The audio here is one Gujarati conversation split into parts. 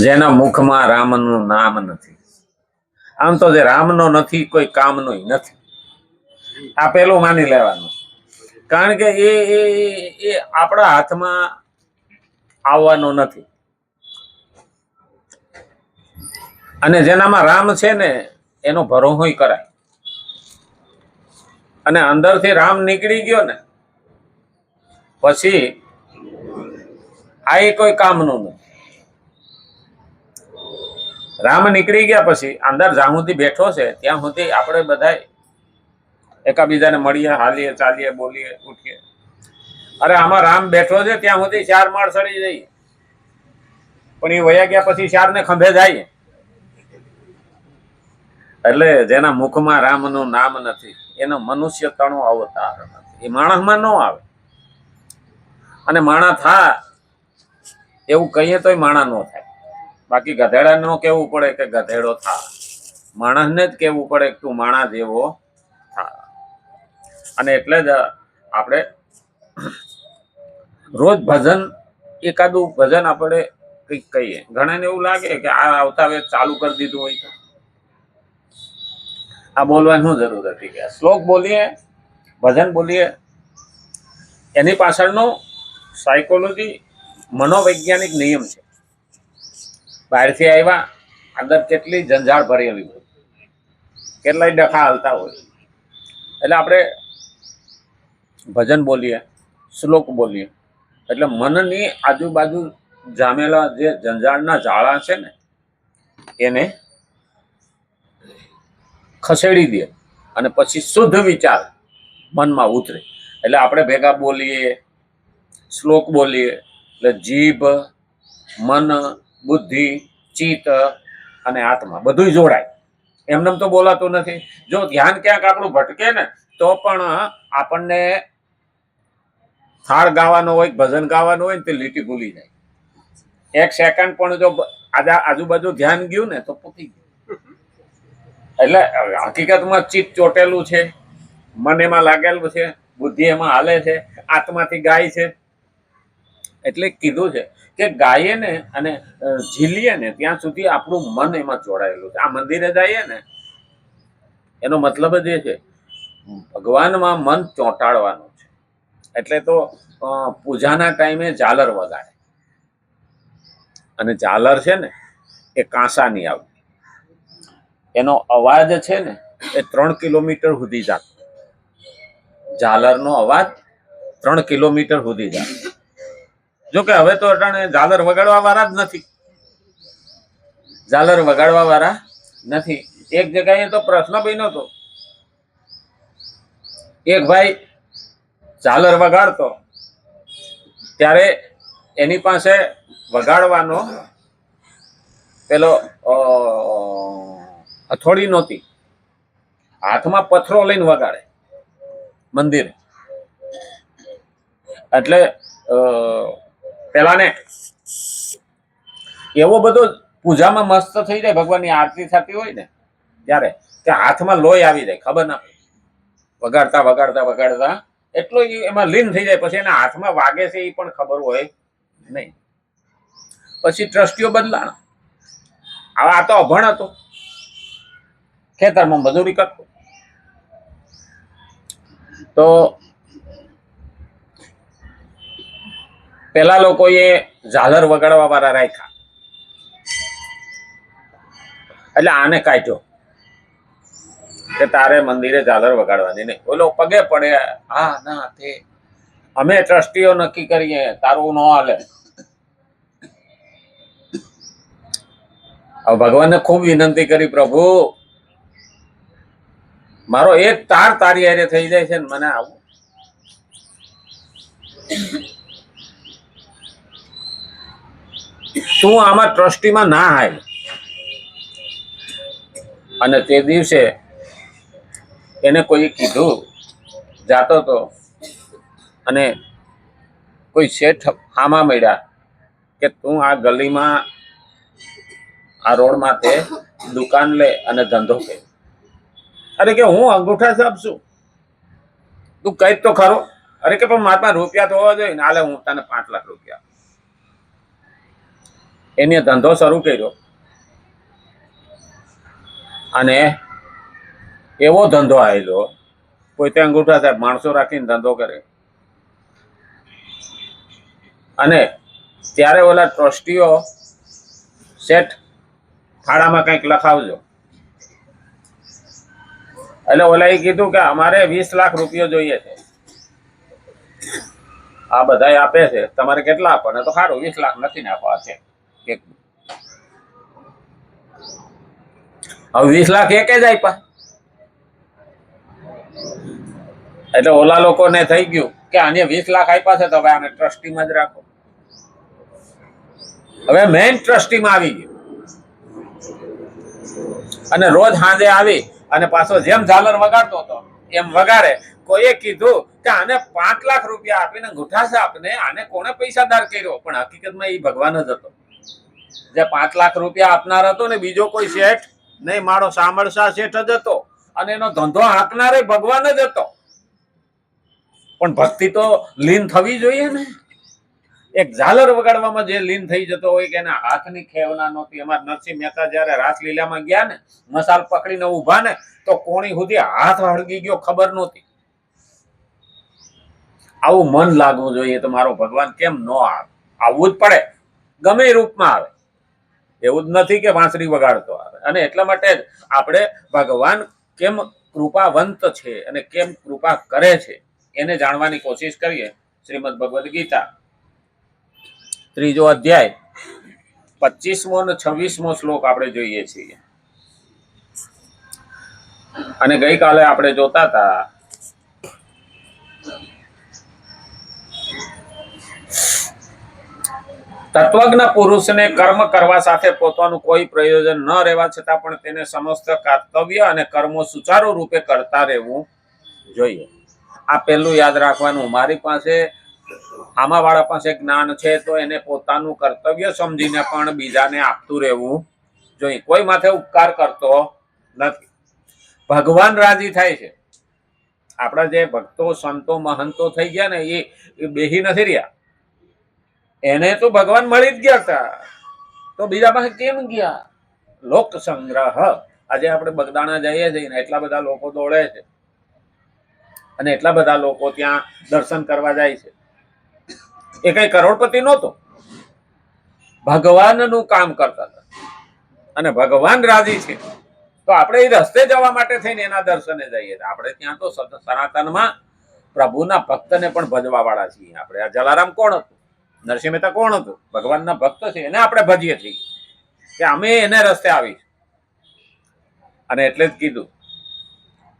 જેના મુખમાં રામનું નામ નથી. આમ તો જે રામનો નથી કોઈ કામનો નથી. આ પેલું માની લેવાનું. કારણ કે એ આપણા હાથમાં આવવાનો નથી. અને જેનામાં રામ છે ને એનો ભરોસો કરાય. અને અંદરથી રામ નીકળી ગયો ને પછી આ કોઈ કામનું નથી. રામ નીકળી ગયા પછી અંદર જ્યાં સુધી બેઠો છે ત્યાં સુધી આપણે બધા એકાબીજાને મળીએ, હાલીએ, ચાલીએ, બોલીએ, ઉઠીએ. અરે આમાં રામ બેઠો છે ત્યાં સુધી 4 માળ ચડી જઈએ, પણ એ વયા ગયા પછી 4 ને ખંભે જાય. એટલે જેના મુખમાં રામનું નામ નથી એનો મનુષ્ય તણો અવતાર નથી. એ માણસમાં ન આવે. અને માણા થા એવું કહીએ તોય માણા ન થાય. બાકી ગધેડા નો કેવું પડે કે ગધેડો થા. માણસને જ કેવું પડે કે તું માણા જેવો થા. અને એટલે જ આપણે રોજ ભજન, એકાદું ભજન આપણે કંઈક કહીએ. ઘણાને એવું લાગે કે આ આવતા વેત ચાલુ કરી દીધું હોય તો આ બોલવાની શું જરૂર હતી? કે શ્લોક બોલીએ, ભજન બોલીએ. એની પાછળનો સાયકોલોજી, મનોવૈજ્ઞાનિક નિયમ છે. બહારથી આવ્યા, અંદર કેટલી ઝંઝાળ ભરેલી હોય, કેટલાય ડખા હાલતા હોય. એટલે આપણે ભજન બોલીએ, શ્લોક બોલીએ એટલે મનની આજુબાજુ જામેલા જે ઝંઝાળના ઝાડા છે ને એને ખસેડી દે અને પછી શુદ્ધ વિચાર મનમાં ઉતરે. એટલે આપણે ભેગા બોલીએ, શ્લોક બોલીએ એટલે જીભ, મન, બુદ્ધિ, ચિત્ત અને આત્મા બધું જોડાય. એમને તો બોલાતું નથી. જો ધ્યાન ક્યાંક આપણું ભટકે ને તો પણ આપણને થાળ ગાવાનો હોય, ભજન ગાવાનું હોય ને તે લીટી ભૂલી જાય. 1 સેકન્ડ પણ જો આજુબાજુ ધ્યાન ગયું ને તો પૂછી ગયું. એટલે હકીકતમાં ચિત્ત ચોટેલું છે, મન એમાં લાગેલું છે, બુદ્ધિ એમાં હાલે છે, આત્માથી ગાય છે. એટલે કીધું છે કે ગાઈએ ને અને ઝીલીએ ને ત્યાં સુધી આપણું મન એમાં જોડાયેલું છે. આ મંદિરે જઈએ ને એનો મતલબ જ એ છે ભગવાનમાં મન ચોંટાડવાનું છે. એટલે તો પૂજાના ટાઈમે ઝાલર વગાડે. અને ઝાલર છે ને એ કાંસાની આવે. એનો અવાજ છે ને એ 3 કિલોમીટર સુધી જાતો. ઝાલરનો અવાજ 3 કિલોમીટર સુધી જાતો. જો કે હવે તો ઝાલર વગાડવા વાળા જ નથી. ઝાલર વગાડવા વાળા નથી. એક જગ્યાએ તો પ્રશ્ન બન્યો હતો. એક ભાઈ ઝાલર વગાડતો ત્યારે એની પાસે વગાડવાનો પેલો હથોડી નહોતી. હાથમાં પથ્થરો લઈને વગાડે મંદિર. એટલે પેલાને એવો બધો પૂજામાં મસ્ત થઈ જાય, ભગવાનની આરતી થતી હોય ને ત્યારે કે હાથમાં લોહી આવી જાય, ખબર ના પડે. વગાડતા વગાડતા વગાડતા એટલો એમાં લીન થઈ જાય. પછી એના હાથમાં વાગે છે એ પણ ખબર હોય નહીં. પછી ટ્રસ્ટીઓ બદલાણા. આ તો અભણ હતો, ખેતરમાં મજૂરી કરતો. તો પેલા લોકોએ ઝાલર વગાડવા વાળા રાખ્યા. એટલે આને કાઢ્યો કે તારે મંદિરે ઝાલર વગાડવાની નહીં. ઓલો પગે પડે, હા ના તે અમે ટ્રસ્ટીઓ નક્કી કરીએ, તારું ન હાલે. ભગવાનને ખૂબ વિનંતી કરી, પ્રભુ મારો એક તાર તારી હારે થઈ જાય છે ને મને આવું. તું આમાં ટ્રસ્ટીમાં ના હાલ. અને તે દિવસે એને કોઈ કીધું, જાતો તો અને કોઈ શેઠ હામા મળ્યા કે તું આ ગલીમાં આ રોડમાં તે દુકાન લે અને ધંધો કે. અરે કે હું અંગૂઠા સાહેબ છું, તું કઈ તો ખરો. અરે કે પણ મારા પાસે રૂપિયા તો હોવા જોઈએ ને. હાલે હું તને 5 લાખ રૂપિયા. એને ધંધો શરૂ કર્યો અને એવો ધંધો આવેલો, પોતે અંગૂઠા સાહેબ માણસો રાખીને ધંધો કરે. અને ત્યારે ઓલા ટ્રસ્ટીઓ શેઠ ફાળામાં કંઈક લખાવજો, એટલે ઓલાએ કીધું કે અમારે 20 લાખ રૂપિયા જોઈએ છે, આ બધા આપે છે, તમારે કેટલા આપવાના? તો સારું 20 લાખ નથી આપવા છે. હવે 20 લાખ એક જ આપ્યા. એટલે ઓલા લોકોને થઈ ગયું કે આને 20 લાખ આપ્યા છે તો હવે આને ટ્રસ્ટીમાં જ રાખો. હવે મેઇન ટ્રસ્ટીમાં આવી ગયું અને રોજ સાંજે આવી અને પાછો જેમ ઝાલર વગાડતો હતો એમ વગાડે. કોઈએ કીધું કે આને 5 લાખ રૂપિયા આપીને અંગૂઠા સાહેબને આને કોણે પૈસાદાર કર્યો? પણ હકીકતમાં એ ભગવાન જ હતો. જે 5 લાખ રૂપિયા આપનાર હતો ને બીજો કોઈ શેઠ નહીં, મારો સામળસા શેઠ જ હતો અને એનો ધંધો હાંકનારે ભગવાન જ હતો. પણ ભક્તિ તો લીન થવી જોઈએ ને. એક ઝાલર વગાડવામાં જે લીન થઈ જતો હોય કે એના હાથની ખેવના નહોતી. અમારા નરસિંહ મહેતા જયારે રાસલીલામાં ગયા ને, મસાલ પકડીને ઉભા ને તો કોણી સુધી હાથ હળગી ગયો ખબર નહોતી. આવું મન લાગવું જોઈએ તો મારો ભગવાન કેમ ન આવે? આવવું જ પડે, ગમે રૂપમાં આવે. એવું જ નથી કે વાંસળી વગાડતો આવે. અને એટલા માટે જ આપણે ભગવાન કેમ કૃપાવંત છે અને કેમ કૃપા કરે છે એને જાણવાની કોશિશ કરીએ. શ્રીમદ ભગવદ્ ગીતા 3 અધ્યાય 25મો અને 26મો શ્લોક આપણે જોઈએ છીએ. અને ગઈકાલે આપણે જોતા હતા તત્વજ્ઞ પુરુષને કર્મ કરવા સાથે પોતાનું કોઈ પ્રયોજન ન રહેવા છતાં પણ તેને સમસ્ત કર્તવ્ય અને કર્મો સુચારુ રૂપે કરતા રહેવું જોઈએ. આ પહેલું યાદ રાખવાનું. મારી પાસે આમાવાળા પાસે જ્ઞાન છે તો એને પોતાનું કર્તવ્ય સમજીને પણ બીજાને આપતું રહેવું જોઈએ. કોઈ માથે ઉપકાર કરતો નથી. ભગવાન રાજી થાય છે. આપણા જે ભક્તો સંતો મહંતો થઈ ગયા ને એ બેહી નથી રહ્યા. એને તો ભગવાન મળી જ ગયા હતા તો બીજા પાસે કેમ ગયા? લોક સંગ્રહ. આજે આપણે બગદાણા જઈએ છીએ ને એટલા બધા લોકો દોડે છે અને એટલા બધા લોકો ત્યાં દર્શન કરવા જાય છે. એ કઈ કરોડપતિ નહોતો, ભગવાનનું કામ કરતા હતા અને ભગવાન રાજી છે તો આપણે એ રસ્તે જવા માટે થઈને એના દર્શને જઈએ. આપણે ત્યાં તો સનાતનમાં પ્રભુના ભક્તને પણ ભજવા વાળા છીએ. આપણે આ જલારામ કોણ હતું? નરસિંહ મહેતા કોણ હતું? ભગવાનના ભક્ત છે, એને આપણે ભજીએ છીએ કે અમે એને રસ્તે આવી. અને એટલે જ કીધું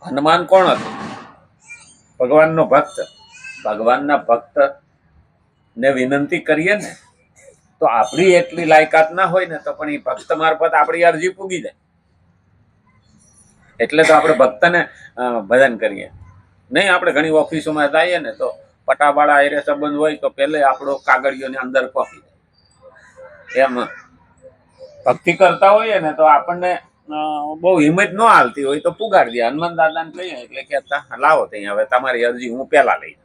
હનુમાન કોણ હતું? ભગવાનનો ભક્ત. ભગવાનના ભક્ત ને વિનંતી કરીએ ને તો આપણી એટલી લાયકાત ના હોય ને તો પણ એ ભક્ત મારફત આપણી અરજી પૂગી જાય. એટલે તો આપણે ભક્તને ભજન કરીએ. નહીં આપણે ઘણી ઓફિસોમાં જઈએ ને તો પટાવાળા એરે સંબંધ હોય તો પહેલે આપણો કાગળિયોની અંદર પહોંચી જાય. એમ ભક્તિ કરતા હોઈએ ને તો આપણને બહુ હિંમત ન હાલતી હોય તો પુગાડી દે. હનુમાન દાદાને કહીએ એટલે કહેતા લાવો ત્યાં હવે તમારી અરજી હું પહેલા લઈ.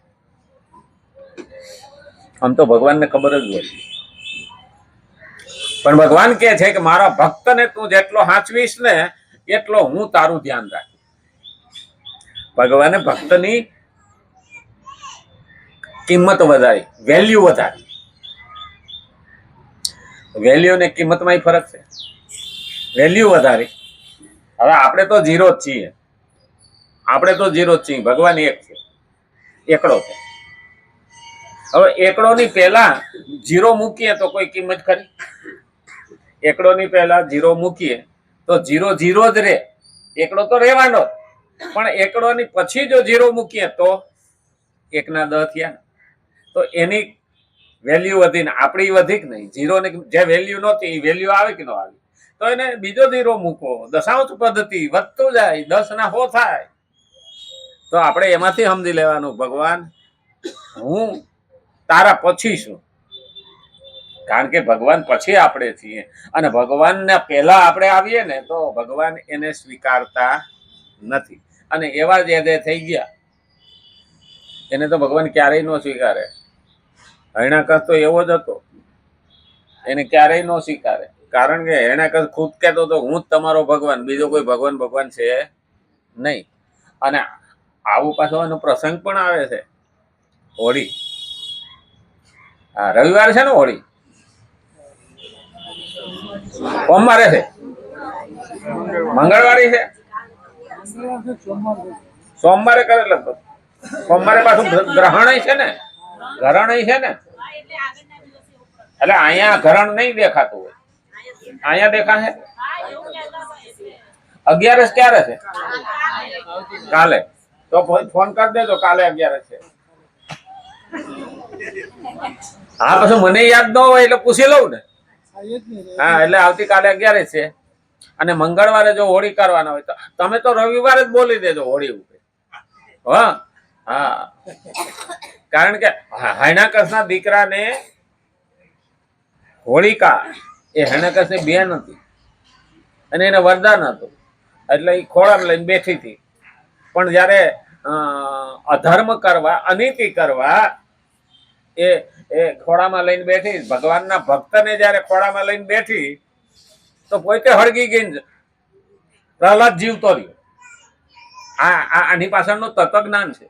આમ તો ભગવાનને ખબર જ હોય, પણ ભગવાન કે છે કે મારા ભક્તને તું જેટલો હાંચવીશ ને એટલો હું તારું ધ્યાન રાખીશ. ભગવાને ભક્તની કિંમત વધારી, વેલ્યુ વધારી. વેલ્યુ ને કિંમતમાં ફરક છે. વેલ્યુ વધારી. હવે આપણે તો ઝીરો જ છીએ. આપણે તો ઝીરો જ છીએ. ભગવાન એક છે, એકડો છે. હવે એકડોની પહેલા ઝીરો મૂકીએ તો કોઈ કિંમત ખરી? એકડોની પહેલા ઝીરો મૂકીએ તો ઝીરો ઝીરો જ રહે. એકડો તો રહેવાનો, પણ એકડોની પછી જો ઝીરો મૂકીએ તો 1 ના 10 થયા. તો એની વેલ્યુ વધીને આપણી વધી કે નહીં? ઝીરો ને જે વેલ્યુ નહોતી એ વેલ્યુ આવે કે ન આવી? તો એને બીજો ઝીરો મૂકો. દશાંશ પદ્ધતિ વધતું જાય, 10 ના 100 થાય. તો આપણે એમાંથી સમજી લેવાનું ભગવાન હું તારા પછી છું. કારણ કે ભગવાન પછી આપણે છીએ અને ભગવાનને પહેલા આપણે આવીએ ને તો ભગવાન એને સ્વીકારતા નથી. અને એવા જે થઈ ગયા એને તો ભગવાન ક્યારેય ન સ્વીકારે. હરણાકશ તો એવો જ હતો. એને ક્યારેય ન સ્વીકારે. કારણ કે એને ખુદ કહેતો હતો હું જ તમારો ભગવાન, બીજો કોઈ ભગવાન છે નહીં. અને આવું પાછો એનો પ્રસંગ પણ આવે છે, હોળી. હા, રવિવાર છે ને હોળી, સોમવારે છે, મંગળવારે છે, સોમવારે કરે લગભગ. સોમવારે પાછું ગ્રહણ છે ને, ગ્રહણ છે ને. એટલે અહીંયા ગ્રહણ નહીં દેખાતું હોય, અહીંયા દેખાશે. 11 ક્યારે છે? કાલે. તો ફોન કરી દેજો, કાલે 11 છે. હા, પછી મને યાદ ન હોય એટલે પૂછી લઉં ને. હા, એટલે આવતીકાલે 11 છે. અને મંગળવારે જો હોળી કરવાના હોય તો તમે તો રવિવારે જ બોલી દેજો હોળી ઉપર. હા હા, કારણ કે હરણાકશના દીકરાને હોળિકા એ હરણાકશની બેન હતી અને એને વરદાન હતું, એટલે એ ખોળામાં લઈને બેઠી હતી. પણ જયારે અધર્મ કરવા, અનીતિ કરવા એ ખોળામાં લઈને બેઠી, ભગવાનના ભક્તને જયારે ખોળામાં લઈને બેઠી તો પોતે હળગી ગઈ, પ્રહલાદ જીવતો રહ્યો. આની પાછળનું તત્વજ્ઞાન છે.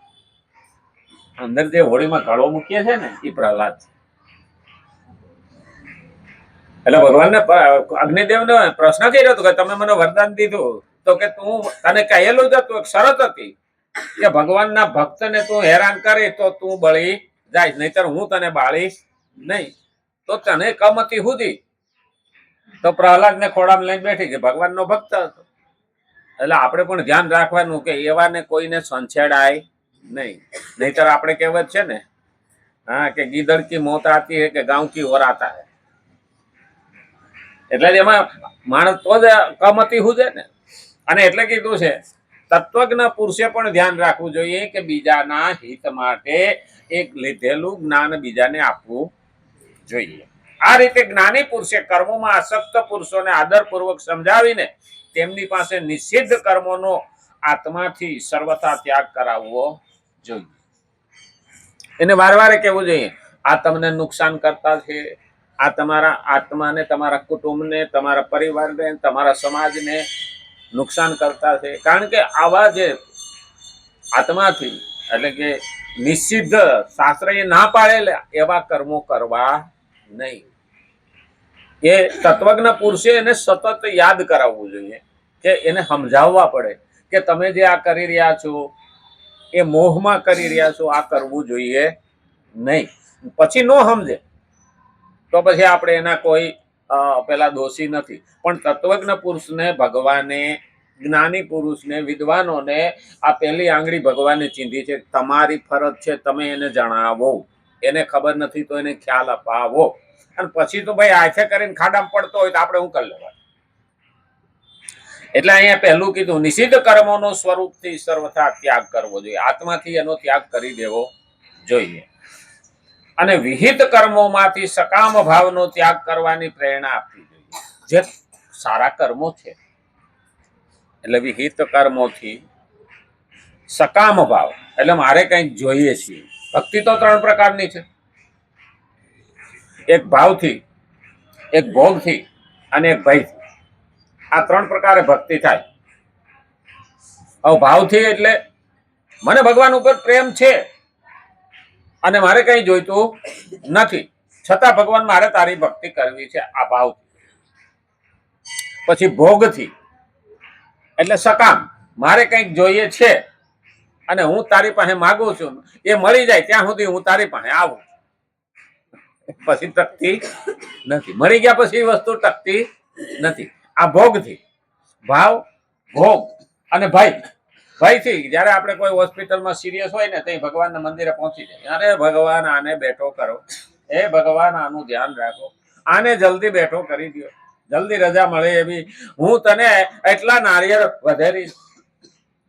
અંદર જે હોળીમાં ઘડો મૂકીએ છે ને એ પ્રહલાદ છે. એટલે ભગવાનને અગ્નિદેવને પ્રશ્ન કર્યો હતો કે તમે મને વરદાન દીધું તો કે તું તને કહેલું જ હતું, એક શરત હતી કે ભગવાનના ભક્તને તું હેરાન કરે તો તું બળી જાય, નહીતર હું તને બાળીશ નહીં. તો તને કમતી સુધી તો પ્રહલાદ ને ખોળામાં લઈને બેઠી કે ભગવાનનો ભક્ત હતો. એટલે આપણે પણ ધ્યાન રાખવાનું કે એવાને કોઈને સંછેડાય નહીં, નહીતર આપણે કહેવત છે ને, હા, કે ગીદડ કી મોત આતી હે કે ગાંવ કી ઓર આતા હે. એટલે એમાં માણસ તો જ કમતી હુજે ને. અને એટલે કીધું છે તત્વજ્ઞ પુરુષે પણ ધ્યાન રાખવું જોઈએ કે બીજાના હિત માટે એક લીધેલું જ્ઞાન બીજાને આપવું જોઈએ. આ રીતે જ્ઞાની પુરુષે કર્મોમાં આસક્ત પુરુષોને આદરપૂર્વક સમજાવીને તેમની પાસે નિષિદ્ધ કર્મોનો આત્માથી સર્વથા ત્યાગ કરાવવો જોઈએ. એને વારવારે કહેવું જોઈએ આ તમને નુકસાન કરતા છે, આ તમારા આત્માને, તમારા કુટુંબને, તમારા પરિવારને, તમારા સમાજને નુકસાન કરતા છે. કારણ કે આવા જે આત્માથી એટલે કે નિષિદ્ધ શાસ્ત્રએ ના પાડેલા એવા કર્મો કરવા નહીં. એ તત્વજ્ઞ પુરુષે એને સતત યાદ કરાવવું જોઈએ, કે એને સમજાવવા પડે કે તમે જે આ કરી રહ્યા છો એ મોહમાં કરી રહ્યા છો, આ કરવું જોઈએ નહીં. પછી નો સમજે તો પછી આપણે એના કોઈ પેલા દોષી નથી. પણ તત્વજ્ઞ પુરુષને ભગવાને, જ્ઞાની પુરુષને, વિદ્વાનોને આ પહેલી આંગળી ભગવાને ચીંધી છે. તમારી ફરજ છે તમે એને જણાવો, એને ખબર નથી તો એને ખ્યાલ અપાવો. અને પછી તો ભાઈ આંખે કરીને ખાડામાં પડતો હોય તો આપણે શું કરી લેવાનું. એટલે અહીંયા પહેલું કીધું નિષિદ્ધ કર્મોનો સ્વરૂપથી સર્વથા ત્યાગ કરવો જોઈએ, આત્માથી એનો ત્યાગ કરી દેવો જોઈએ. અને વિહિત કર્મોમાંથી સકામ ભાવનો ત્યાગ કરવાની પ્રેરણા આપવી જોઈએ. જે સારા કર્મો છે એટલે વિહિત કર્મોથી સકામ ભાવ એટલે મારે કંઈક જોઈએ છીએ. ભક્તિ તો 3 પ્રકારની છે, એક ભાવથી, એક ભોગથી અને એક ભયથી. આ 3 પ્રકારે ભક્તિ થાય. હવે ભાવથી એટલે મને ભગવાન ઉપર પ્રેમ છે અને મારે કઈ જોઈતું નથી, છતાં ભગવાન મારે તારી ભક્તિ કરવી છે, આ ભાવથી. પછી ભોગથી એટલે સકામ, મારે કંઈક જોઈએ છે અને હું તારી પાસે માગું છું, એ મળી જાય ત્યાં સુધી હું તારી પાસે આવું, પછી ટકતી નથી. મળી ગયા પછી એ વસ્તુ ટકતી નથી. આ ભોગથી. ભાવ, ભોગ અને ભય. ભયથી જયારે આપણે કોઈ હોસ્પિટલમાં સિરિયસ હોય ને ત્યાં ભગવાનના મંદિરે પહોંચી જાય, અરે ભગવાન આને બેઠો કરો, એ ભગવાન આનું ધ્યાન રાખો, આને જલ્દી બેઠો કરી દો, જલ્દી રજા મળે એવી હું તને એટલા નારિયેળ વધેરી.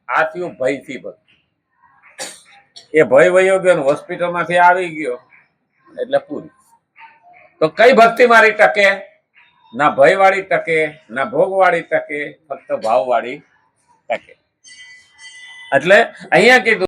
આ થયું ભયથી ભક્તિ. એ ભય વયો ગયો, હોસ્પિટલમાંથી આવી ગયો એટલે પૂરી. તો કઈ ભક્તિ મારી ટકે? ના ભય વાળી ટકે, ના ભોગ વાળી ટકે, ફક્ત ભાવ વાળી ટકે. એટલે અહીંયા કીધું